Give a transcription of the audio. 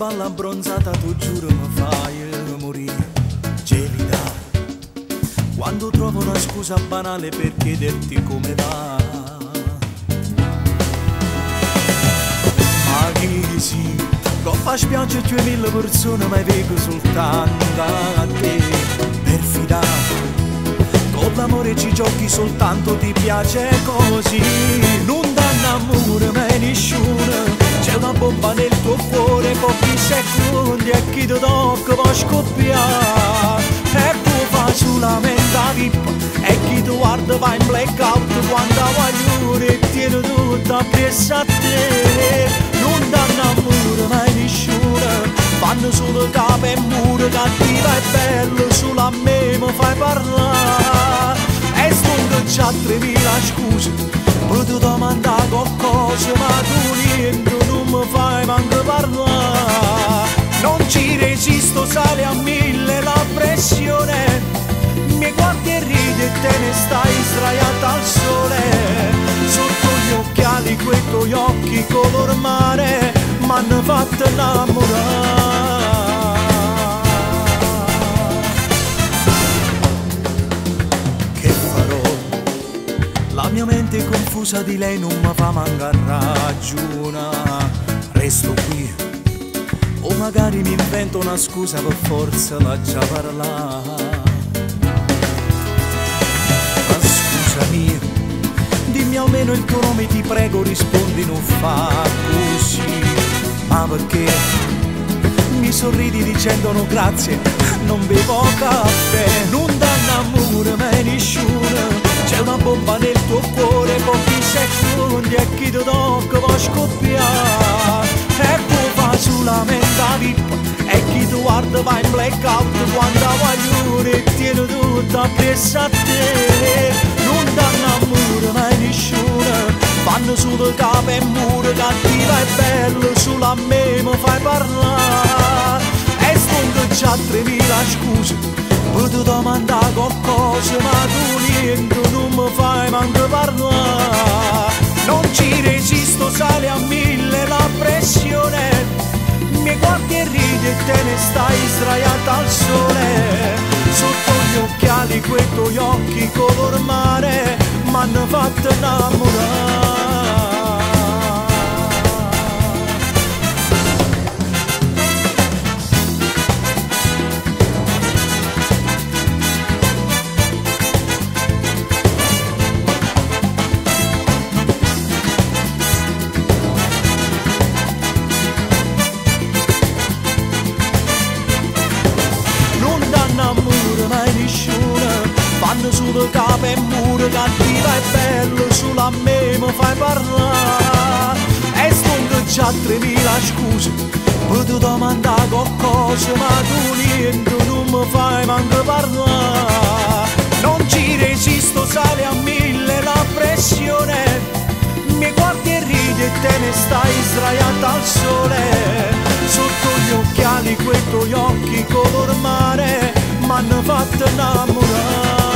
balla abbronzata, tu giuro mi fai morire, gelida. Quando trovo una scusa banale per chiederti come va. Ma chi sì, coppa spiaggia 2000 persone, ma vedo soltanto a te. Perfidato, con l'amore ci giochi soltanto, ti piace così. Non danno amore mai nessuno, c'è una bomba nel tuo cuore, pochi secondi e chi ti tocca può scoppiare. E tu fai solamente la vippa e chi ti guarda va in blackout quando voglio e tiene tutto appresso a te. Non danno amore mai nessuno, fanno solo capo e muro, cattiva e bello, solo a me mi fai parlare. E sto già 3000 scuse, potevo domandare qualcosa, ma tu niente, non mi fai manco parlare. Non ci resisto, sale a 1000 la pressione, mi guardi e ridi e te ne stai sdraiata al sole. Sotto gli occhiali quei tuoi occhi color mare m'hanno fatto innamorare. Che farò? La mia mente confusa di lei non mi fa mancare ragione. Resto qui o magari mi invento una scusa, per forza la già parlata. Ma scusami, dimmi almeno il tuo nome, ti prego, rispondi, non fa così. Ma perché mi sorridi dicendo no grazie, non bevo caffè. Non danno amore mai nessuno, c'è una bomba nel tuo cuore, pochi secondi e chi ti tocca può scoppiare. E tu fai solamente la vippa e chi ti guarda va in blackout quando voglio e tiene tutto appresso a te. Non danno amore mai nessuno, fanno solo capo e muro, cattiva e bello, solo a me mi fai parlare. E sto già 3000 scuse, potevo domandare qualcosa, ma tu niente, non mi fai manco parlare. Non ci resisto, sale a 1000 la pressione, mi guardi e ridi e te ne stai sdraiata al sole. Sotto gli occhiali quei tuoi occhi color mare m'hanno fatto innamorare. Fanno solo capo e muro, cattiva e bello, solo a me mi fai parlare. E sto già 3000 scuse, potevo domandare qualcosa, ma tu niente, non mi fai manco parlare. Non ci resisto, sale a 1000 la pressione, mi guardi e ridi e te ne stai sdraiata al sole. Sotto gli occhiali quei tuoi occhi color mare m'hanno fatto innamorare.